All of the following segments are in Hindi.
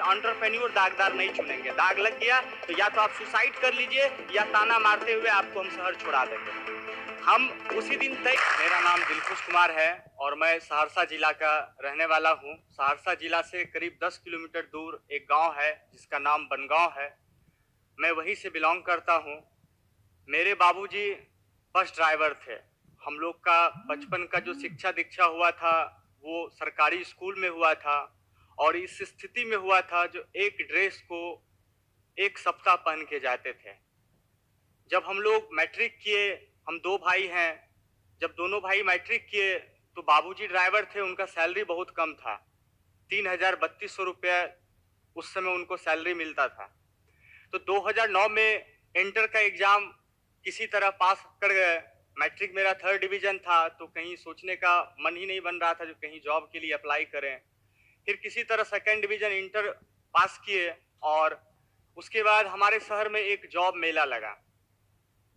एंटरप्रेन्योर दागदार नहीं चुनेंगे। दाग लग गया तो या तो आप सुसाइड कर लीजिए या ताना मारते हुए आपको हम शहर छुड़ा देंगे। हम उसी दिन तय। मेरा नाम दिलखुश कुमार है और मैं सहरसा जिला का रहने वाला हूँ। सहरसा जिला से करीब 10 किलोमीटर दूर एक गांव है जिसका नाम बनगांव है। मैं वहीं से बिलोंग करता हूँ। मेरे बाबूजी बस ड्राइवर थे। हम लोग का बचपन का जो शिक्षा दीक्षा हुआ था वो सरकारी स्कूल में हुआ था और इस स्थिति में हुआ था जो एक ड्रेस को एक सप्ताह पहन के जाते थे। जब हम लोग मैट्रिक किए, हम दो भाई हैं, जब दोनों भाई मैट्रिक किए तो बाबूजी ड्राइवर थे, उनका सैलरी बहुत कम था, 3,3200 रुपये उस समय उनको सैलरी मिलता था। तो 2009 में इंटर का एग्जाम किसी तरह पास कर गए। मैट्रिक मेरा 3rd डिवीजन था तो कहीं सोचने का मन ही नहीं बन रहा था जो कहीं जॉब के लिए अप्लाई करें। फिर किसी तरह 2nd डिवीजन इंटर पास किए और उसके बाद हमारे शहर में एक जॉब मेला लगा।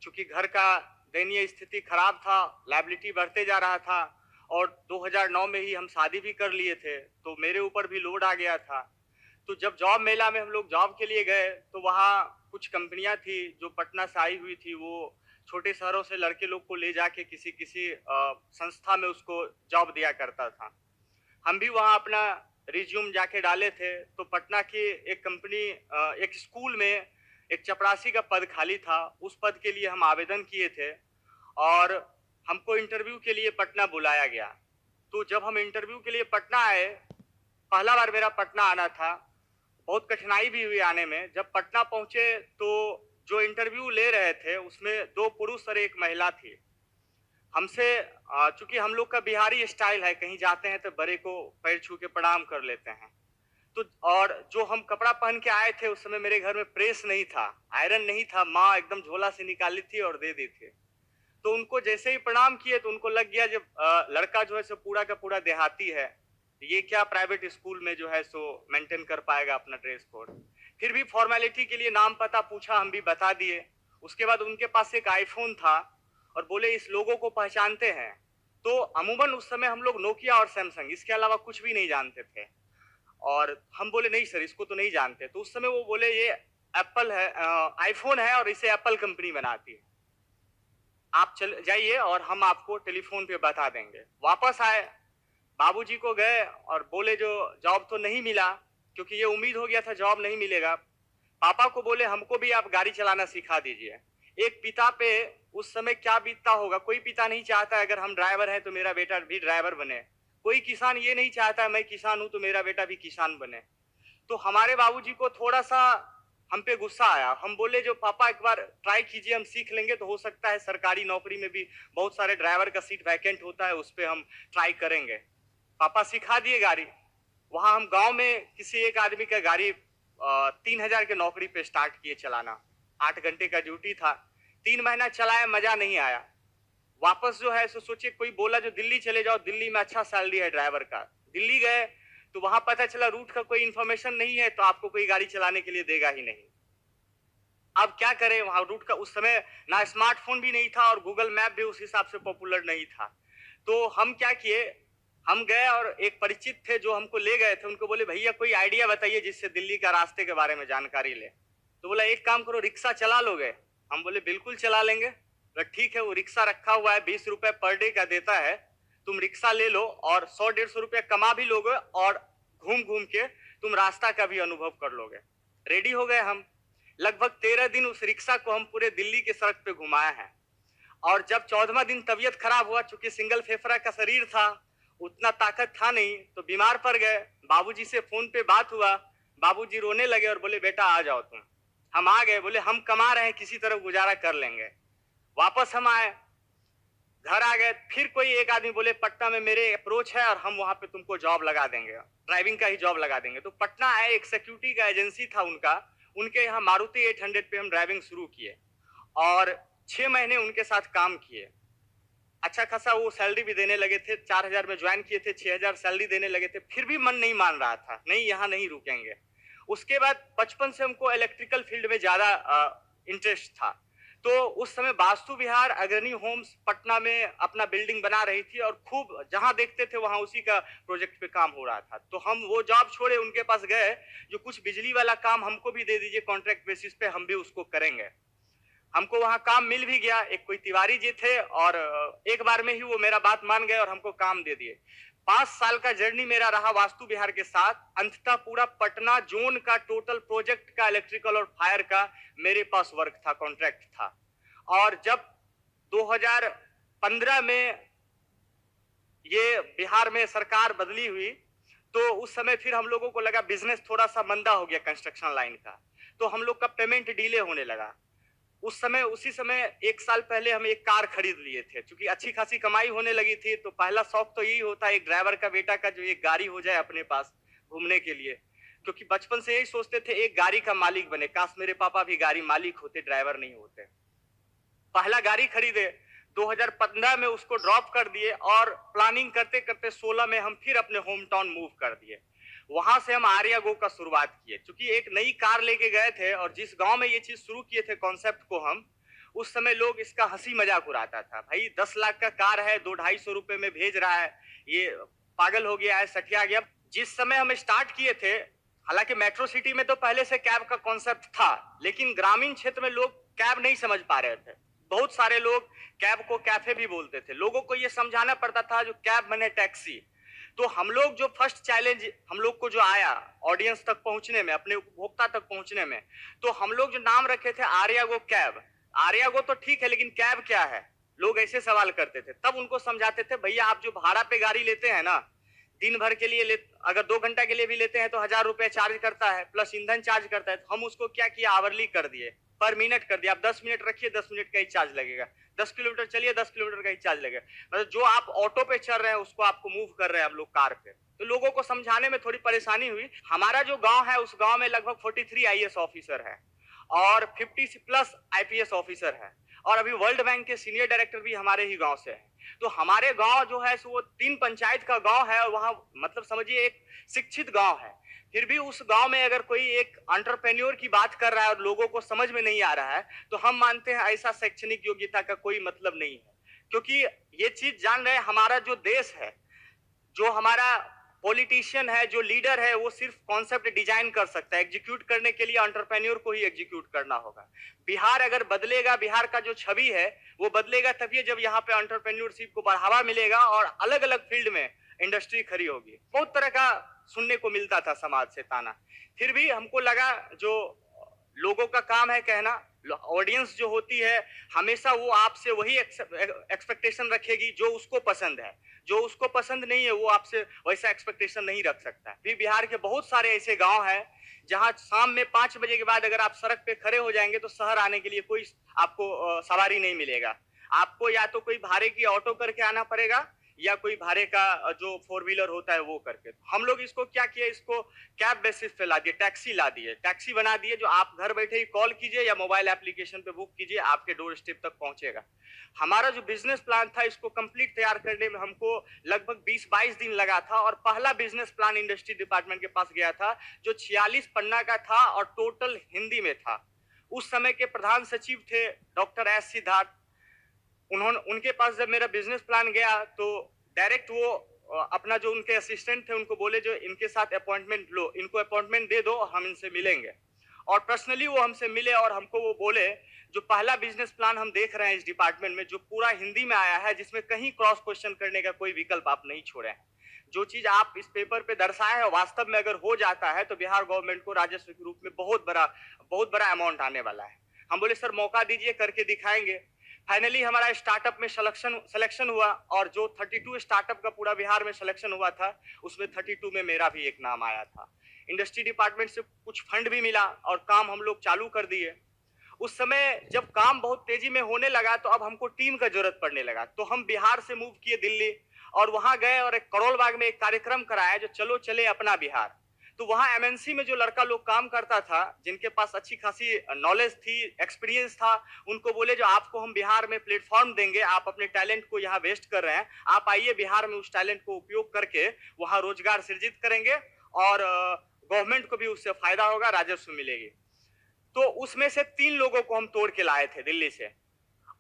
चूंकि घर का दयनीय स्थिति खराब था, लायबिलिटी बढ़ते जा रहा था और 2009 में ही हम शादी भी कर लिए थे तो मेरे ऊपर भी लोड आ गया था। तो जब जॉब मेला में हम लोग जॉब के लिए गए तो वहाँ कुछ कंपनियां थी जो पटना से आई हुई थी। वो छोटे शहरों से लड़के लोग को ले जाके किसी किसी संस्था में उसको जॉब दिया करता था। हम भी वहाँ अपना रिज्यूम जाके डाले थे तो पटना की एक कंपनी, एक स्कूल में एक चपरासी का पद खाली था। उस पद के लिए हम आवेदन किए थे और हमको इंटरव्यू के लिए पटना बुलाया गया। तो जब हम इंटरव्यू के लिए पटना आए, पहला बार मेरा पटना आना था, बहुत कठिनाई भी हुई आने में। जब पटना पहुंचे तो जो इंटरव्यू ले रहे थे उसमें 2 पुरुष और 1 महिला थी। हमसे चूंकि हम लोग का बिहारी स्टाइल है, कहीं जाते हैं तो बड़े को पैर छू के प्रणाम कर लेते हैं। तो और जो हम कपड़ा पहन के आए थे उस समय मेरे घर में प्रेस नहीं था, आयरन नहीं था, माँ एकदम झोला से निकाली थी और दे दी थी। तो उनको जैसे ही प्रणाम किए तो उनको लग गया जब लड़का जो है सो पूरा का पूरा देहाती है, ये क्या प्राइवेट स्कूल में जो है सो मेंटेन कर पाएगा अपना ड्रेस कोड। फिर भी फॉर्मेलिटी के लिए नाम पता पूछा, हम भी बता दिए। उसके बाद उनके पास एक आईफोन था और बोले इस लोगों को पहचानते हैं। तो अमूमन उस समय हम लोग नोकिया और सैमसंग, इसके अलावा कुछ भी नहीं जानते थे। और हम बोले नहीं सर इसको तो नहीं जानते। तो उस समय वो बोले ये एप्पल है, आईफोन है और इसे एप्पल कंपनी बनाती है, आप चल जाइए और हम आपको टेलीफोन पे बता देंगे। वापस आए, बाबूजी को गए और बोले जो जॉब तो नहीं मिला, क्योंकि ये उम्मीद हो गया था जॉब नहीं मिलेगा। पापा को बोले हमको भी आप गाड़ी चलाना सिखा दीजिए। एक पिता पे उस समय क्या बीतता होगा, कोई पिता नहीं चाहता अगर हम ड्राइवर हैं तो मेरा बेटा भी ड्राइवर बने। कोई किसान ये नहीं चाहता मैं किसान हूं तो मेरा बेटा भी किसान बने। तो हमारे बाबूजी को थोड़ा सा हम पे गुस्सा आया। हम बोले जो पापा एक बार ट्राई कीजिए, हम सीख लेंगे तो हो सकता है सरकारी नौकरी में भी बहुत सारे ड्राइवर का सीट वैकेंट होता है, उस पर हम ट्राई करेंगे। पापा सिखा दिए गाड़ी। वहां हम गांव में किसी एक आदमी का गाड़ी 3,000 के नौकरी पे स्टार्ट किए चलाना। 8 घंटे का ड्यूटी था। 3 महीना चलाया, मजा नहीं आया। वापस जो है सो सोचे कोई बोला जो दिल्ली चले जाओ, दिल्ली में अच्छा सैलरी है ड्राइवर का। दिल्ली गए तो वहां पता चला रूट का कोई इंफॉर्मेशन नहीं है तो आपको कोई गाड़ी चलाने के लिए देगा ही नहीं। अब क्या करें, वहां रूट का उस समय ना स्मार्टफोन भी नहीं था और गूगल मैप भी उस हिसाब से पॉपुलर नहीं था। तो हम क्या किए, हम गए और एक परिचित थे जो हमको ले गए थे, उनको बोले भैया कोई आइडिया बताइए जिससे दिल्ली का रास्ते के बारे में जानकारी ले। तो बोला एक काम करो, रिक्शा चला लोगे? हम बोले बिल्कुल चला लेंगे। तो ठीक है, वो रिक्शा रखा हुआ है, 20 रुपए पर डे का देता है। तुम रिक्शा ले लो और 100-150 रुपया कमा भी लोगे और घूम घूम के तुम रास्ता का भी अनुभव कर लोगे। रेडी हो गए हम। लगभग 13 दिन उस रिक्शा को हम पूरे दिल्ली के सड़क पे घुमाए हैं। और जब 14वां दिन तबीयत खराब हुआ, चूंकि सिंगल फेफड़ा का शरीर था, उतना ताकत था नहीं, तो बीमार पड़ गए। बाबूजी से फोन पे बात हुआ, बाबूजी रोने लगे और बोले बेटा आ जाओ तुम। हम आ गए, बोले हम कमा रहे हैं, किसी तरह गुजारा कर लेंगे। वापस हम आए, घर आ गए। फिर कोई एक आदमी बोले पटना में मेरे अप्रोच है और हम वहां पे तुमको जॉब लगा देंगे, ड्राइविंग का ही जॉब लगा देंगे। तो पटना आए, एक सिक्योरिटी का एजेंसी था उनका, उनके यहाँ मारुति 800 पे हम ड्राइविंग शुरू किए और 6 महीने उनके साथ काम किए। अच्छा खासा वो सैलरी भी देने लगे थे। 4,000 में ज्वाइन किए थे, 6,000 सैलरी देने लगे थे। फिर भी मन नहीं मान रहा था, नहीं यहाँ नहीं रुकेंगे। उसके बाद बचपन से हमको इलेक्ट्रिकल फील्ड में ज्यादा इंटरेस्ट था। तो उस समय वास्तु विहार अग्रणी होम्स पटना में अपना बिल्डिंग बना रही थी और खूब जहां देखते थे वहां उसी का प्रोजेक्ट पे काम हो रहा था। तो हम वो जॉब छोड़े उनके पास गए, जो कुछ बिजली वाला काम हमको भी दे दीजिए कॉन्ट्रैक्ट बेसिस पे, हम भी उसको करेंगे। हमको वहां काम मिल भी गया, एक कोई तिवारी जी थे और एक बार में ही वो मेरा बात मान गए और हमको काम दे दिए। 5 साल का जर्नी मेरा रहा वास्तु विहार के साथ। अंततः पूरा पटना जोन का टोटल प्रोजेक्ट का इलेक्ट्रिकल और फायर का मेरे पास वर्क था, कॉन्ट्रैक्ट था। और जब 2015 में ये बिहार में सरकार बदली हुई, तो उस समय फिर हम लोगों को लगा बिजनेस थोड़ा सा मंदा हो गया कंस्ट्रक्शन लाइन का, तो हम लोग का पेमेंट डिले होने लगा। उस समय उसी समय 1 साल पहले हम एक कार खरीद लिए थे, क्योंकि अच्छी खासी कमाई होने लगी थी। तो पहला शौक तो यही होता है एक ड्राइवर का बेटा का, जो एक गाड़ी हो जाए अपने पास घूमने के लिए, क्योंकि बचपन से यही सोचते थे एक गाड़ी का मालिक बने। काश मेरे पापा भी गाड़ी मालिक होते, ड्राइवर नहीं होते। पहला गाड़ी खरीदे, 2015 में उसको ड्रॉप कर दिए और प्लानिंग करते करते 16 में हम फिर अपने होम टाउन मूव कर दिए। वहां से हम आर्या गो का शुरुआत किए, क्योंकि एक नई कार लेके गए थे और जिस गांव में ये चीज शुरू किए थे कॉन्सेप्ट को हम, उस समय लोग इसका हंसी मजाक उड़ाता था। भाई 10 लाख का कार है, 200-250 रुपए में भेज रहा है, ये पागल हो गया है, सठिया गया। जिस समय हम स्टार्ट किए थे, हालांकि मेट्रो सिटी में तो पहले से कैब का कॉन्सेप्ट था, लेकिन ग्रामीण क्षेत्र में लोग कैब नहीं समझ पा रहे थे। बहुत सारे लोग कैब को कैफे भी बोलते थे। लोगों को यह समझाना पड़ता था जो कैब माने टैक्सी। तो हम लोग जो फर्स्ट चैलेंज हम लोग को जो आया ऑडियंस तक पहुंचने में, अपने उपभोक्ता तक पहुंचने में, तो हम लोग जो नाम रखे थे आर्या गो कैब। आर्या गो तो ठीक है, लेकिन कैब क्या है? लोग ऐसे सवाल करते थे। तब उनको समझाते थे, भैया आप जो भाड़ा पे गाड़ी लेते हैं ना, दिन भर के लिए अगर 2 घंटा के लिए भी लेते हैं तो 1000 रुपए चार्ज करता है, प्लस ईंधन चार्ज करता है। तो हम उसको क्या किया, आवरली कर दिए, पर मिनट कर दिया। आप 10 मिनट रखिए, 10 मिनट का ही चार्ज लगेगा। 10 किलोमीटर चलिए, 10 किलोमीटर का ही चार्ज लगेगा। मतलब जो आप ऑटो पे चल रहे हैं उसको आपको मूव कर रहे हैं हम लोग कार पे। तो लोगों को समझाने में थोड़ी परेशानी हुई। हमारा जो गांव है उस गांव में लगभग 43 आईएएस ऑफिसर है और 50 प्लस आईपीएस ऑफिसर है, और अभी वर्ल्ड बैंक के सीनियर डायरेक्टर भी हमारे ही गांव से है। तो हमारे गांव जो है वो 3 पंचायत का गांव है और वहां मतलब समझिए एक शिक्षित गांव है। फिर भी उस गांव में अगर कोई एक एंटरप्रेन्योर की बात कर रहा है और लोगों को समझ में नहीं आ रहा है, तो हम मानते हैं ऐसा शैक्षणिक योग्यता का कोई मतलब नहीं है। क्योंकि ये चीज जान रहे हैं, हमारा जो देश है, जो हमारा पॉलिटिशियन है, जो लीडर है, वो सिर्फ कॉन्सेप्ट डिजाइन कर सकता है। एग्जीक्यूट करने के लिए एंटरप्रेन्योर को ही एग्जीक्यूट करना होगा। बिहार अगर बदलेगा, बिहार का जो छवि है वो बदलेगा तभी जब यहाँ पे एंटरप्रेन्योरशिप को बढ़ावा मिलेगा और अलग अलग फील्ड में इंडस्ट्री खड़ी होगी। बहुत तरह का सुनने को मिलता था समाज से ताना। फिर भी हमको लगा जो लोगों का काम है कहना, ऑडियंस जो होती है हमेशा वो आपसे वही एक्सपेक्टेशन रखेगी जो उसको पसंद है। जो उसको पसंद नहीं है वो आपसे वैसा एक्सपेक्टेशन नहीं रख सकता। भी बिहार के बहुत सारे ऐसे गांव हैं जहां शाम में 5 बजे के बाद अगर आप सड़क पे खड़े हो जाएंगे तो शहर आने के लिए कोई आपको सवारी नहीं मिलेगा। आपको या तो कोई भाड़े की ऑटो करके आना पड़ेगा या कोई भाड़े का जो 4 व्हीलर होता है वो करके। हम लोग इसको क्या किया, इसको कैब बेसिस पे ला दिए, टैक्सी ला दिए, टैक्सी बना दिए, जो आप घर बैठे ही कॉल कीजिए या मोबाइल एप्लीकेशन पे बुक कीजिए, आपके डोर स्टेप तक पहुंचेगा। हमारा जो बिजनेस प्लान था इसको कंप्लीट तैयार करने में हमको लगभग 20-22 दिन लगा था और पहला बिजनेस प्लान इंडस्ट्री डिपार्टमेंट के पास गया था जो 46 पन्ना का था और टोटल हिंदी में था। उस समय के प्रधान सचिव थे डॉक्टर एस सिद्धार्थ। उन्होंने उनके पास जब मेरा बिजनेस प्लान गया तो डायरेक्ट वो अपना जो उनके असिस्टेंट थे उनको बोले जो इनके साथ अपॉइंटमेंट लो, इनको अपॉइंटमेंट दे दो, हम इनसे मिलेंगे। और पर्सनली वो हमसे मिले और हमको वो बोले जो पहला बिजनेस प्लान हम देख रहे हैं इस डिपार्टमेंट में, जो पूरा हिंदी में आया है, जिसमें कहीं क्रॉस क्वेश्चन करने का कोई विकल्प आप नहीं छोड़े हैं। जो चीज आप इस पेपर पे दर्शाए हैं वास्तव में अगर हो जाता है तो बिहार गवर्नमेंट को राजस्व के रूप में बहुत बड़ा अमाउंट आने वाला है। हम बोले सर मौका दीजिए, करके दिखाएंगे। फाइनली हमारा स्टार्टअप में सिलेक्शन हुआ और जो 32 स्टार्टअप का पूरा बिहार में सिलेक्शन हुआ था उसमें 32 में मेरा भी एक नाम आया था। इंडस्ट्री डिपार्टमेंट से कुछ फंड भी मिला और काम हम लोग चालू कर दिए। उस समय जब काम बहुत तेजी में होने लगा तो अब हमको टीम का जरूरत पड़ने लगा, तो हम बिहार से मूव किए दिल्ली और वहां गए और एक करोल बाग में एक कार्यक्रम कराया जो चलो चले अपना बिहार। तो वहां एमएनसी में जो लड़का लोग काम करता था, जिनके पास अच्छी खासी नॉलेज थी, एक्सपीरियंस था, उनको बोले जो आपको हम बिहार में प्लेटफॉर्म देंगे, आप अपने टैलेंट को यहाँ वेस्ट कर रहे हैं, आप आइए बिहार में उस टैलेंट को उपयोग करके वहां रोजगार सृजित करेंगे और गवर्नमेंट को भी उससे फायदा होगा, राजस्व मिलेगी। तो उसमें से 3 लोगों को हम तोड़ के लाए थे दिल्ली से।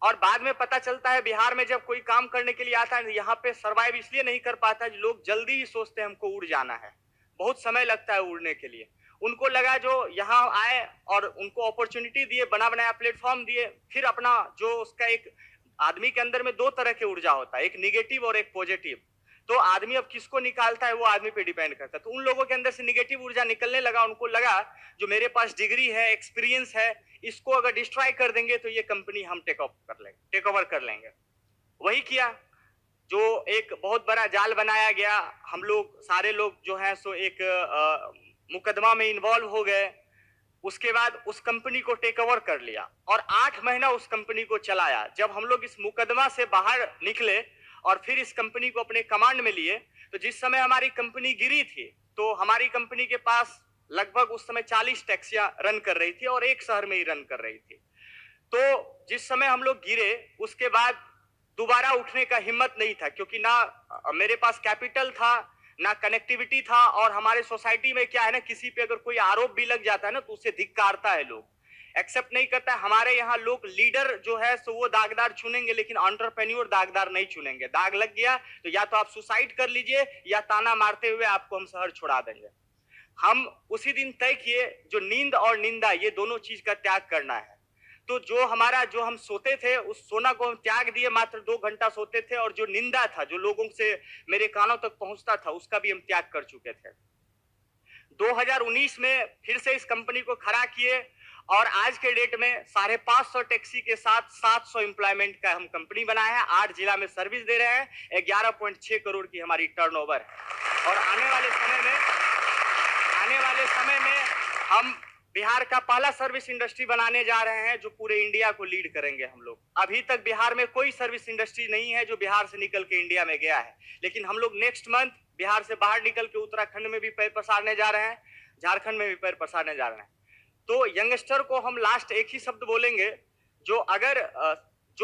और बाद में पता चलता है बिहार में जब कोई काम करने के लिए आता है, यहाँ पे सर्वाइव इसलिए नहीं कर पाता है, लोग जल्दी ही सोचते हैं हमको उड़ जाना है। बहुत समय लगता है उड़ने के लिए। उनको लगा जो यहाँ आए और उनको अपॉर्चुनिटी दिए, बना-बनाया प्लेटफ़ॉर्म दिए, फिर अपना जो उसका एक आदमी के अंदर में 2 तरह के ऊर्जा होता है, एक नेगेटिव और एक पॉजिटिव। तो आदमी अब किसको निकालता है वो आदमी पे डिपेंड करता है। तो उन लोगों के अंदर से नेगेटिव ऊर्जा निकलने लगा, उनको लगा जो मेरे पास डिग्री है, एक्सपीरियंस है, इसको अगर डिस्ट्रॉय कर देंगे तो ये कंपनी हम टेक ओवर कर लेंगे। वही किया, जो एक बहुत बड़ा जाल बनाया गया। हम लोग सारे लोग जो हैं सो एक मुकदमा में इन्वॉल्व हो गए। उसके बाद उस कंपनी को टेक ओवर कर लिया और 8 महीना उस कंपनी को चलाया। जब हम लोग इस मुकदमा से बाहर निकले और फिर इस कंपनी को अपने कमांड में लिए, तो जिस समय हमारी कंपनी गिरी थी, तो हमारी कंपनी के पास लगभग उस समय 40 टैक्सियां रन कर रही थी और एक शहर में ही रन कर रही थी। तो जिस समय हम लोग गिरे, उसके बाद दोबारा उठने का हिम्मत नहीं था, क्योंकि ना मेरे पास कैपिटल था, ना कनेक्टिविटी था। और हमारे सोसाइटी में क्या है ना, किसी पे अगर कोई आरोप भी लग जाता है ना, तो उसे धिक्कारता है, लोग एक्सेप्ट नहीं करता है। हमारे यहाँ लोग लीडर जो है सो वो दागदार चुनेंगे, लेकिन एंटरप्रेन्योर दागदार नहीं चुनेंगे। दाग लग गया तो या तो आप सुसाइड कर लीजिए या ताना मारते हुए आपको हम शहर छुड़ा देंगे। हम उसी दिन तय किए जो नींद और निंदा ये दोनों चीज का त्याग करना है। तो जो हम सोते थे उस सोना को हम त्याग दिए, मात्र 2 घंटा सोते थे। और जो निंदा था, जो लोगों से मेरे कानों तक पहुंचता था, उसका भी हम त्याग कर चुके थे। 2019 में फिर से इस कंपनी को खड़ा किए और आज के डेट में 550 टैक्सी के साथ 700 एम्प्लॉयमेंट का हम कंपनी बनाए हैं। 8 जिला में सर्विस दे रहे हैं। 11.6 करोड़ की हमारी टर्नओवर है। और आने वाले समय में हम बिहार का पहला सर्विस इंडस्ट्री बनाने जा रहे हैं, जो पूरे इंडिया को लीड करेंगे हम लोग। अभी तक बिहार में कोई सर्विस इंडस्ट्री नहीं है जो बिहार से निकल के इंडिया में गया है, लेकिन हम लोग नेक्स्ट मंथ बिहार से बाहर निकल के उत्तराखंड में भी पैर पसारने जा रहे हैं, झारखंड में भी पैर पसारने जा रहे हैं। तो यंगस्टर को हम लास्ट एक ही शब्द बोलेंगे, जो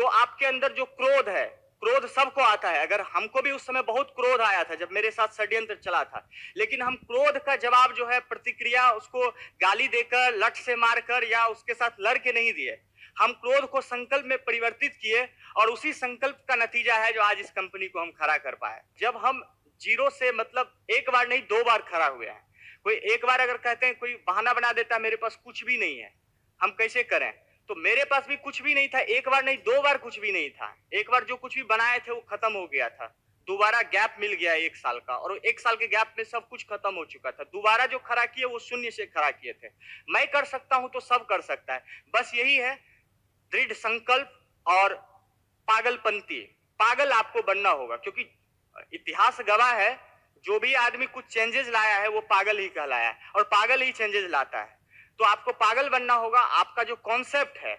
आपके अंदर जो क्रोध है, क्रोध सबको आता है। अगर हमको भी उस समय बहुत क्रोध आया था जब मेरे साथ षड्यंत्र चला था, लेकिन हम क्रोध का जवाब जो है, प्रतिक्रिया उसको गाली देकर, लठ से मारकर या उसके साथ लड़ के नहीं दिए। हम क्रोध को संकल्प में परिवर्तित किए और उसी संकल्प का नतीजा है जो आज इस कंपनी को हम खड़ा कर पाए। जब हम जीरो से, मतलब एक बार नहीं 2 बार खड़ा हुए हैं। कोई एक बार अगर कहते हैं, कोई बहाना बना देता है मेरे पास कुछ भी नहीं है, हम कैसे करें। तो मेरे पास भी कुछ भी नहीं था, एक बार नहीं 2 बार कुछ भी नहीं था। एक बार जो कुछ भी बनाए थे वो खत्म हो गया था। दोबारा गैप मिल गया 1 साल का, और 1 साल के गैप में सब कुछ खत्म हो चुका था। दोबारा जो खड़ा किए वो शून्य से खड़ा किए थे। मैं कर सकता हूं तो सब कर सकता है। बस यही है, दृढ़ संकल्प और पागलपंती। पागल आपको बनना होगा, क्योंकि इतिहास गवाह है, जो भी आदमी कुछ चेंजेस लाया है वो पागल ही कहलाया है, और पागल ही चेंजेस लाता है। तो आपको पागल बनना होगा। आपका जो कॉन्सेप्ट है,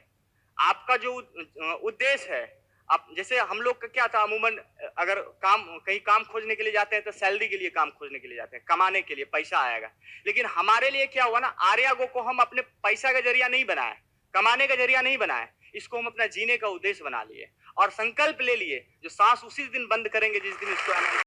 आपका जो उद्देश्य है, आप जैसे हम लोग का क्या था, अमूमन अगर कहीं काम खोजने के लिए जाते हैं तो सैलरी के लिए काम खोजने के लिए जाते हैं, कमाने के लिए, पैसा आएगा। लेकिन हमारे लिए क्या हुआ ना, आर्यागो को हम अपने पैसा का जरिया नहीं बनाए, कमाने का जरिया नहीं बनाए, इसको हम अपना जीने का उद्देश्य बना लिए और संकल्प ले लिए, जो सांस उसी दिन बंद करेंगे जिस दिन इसको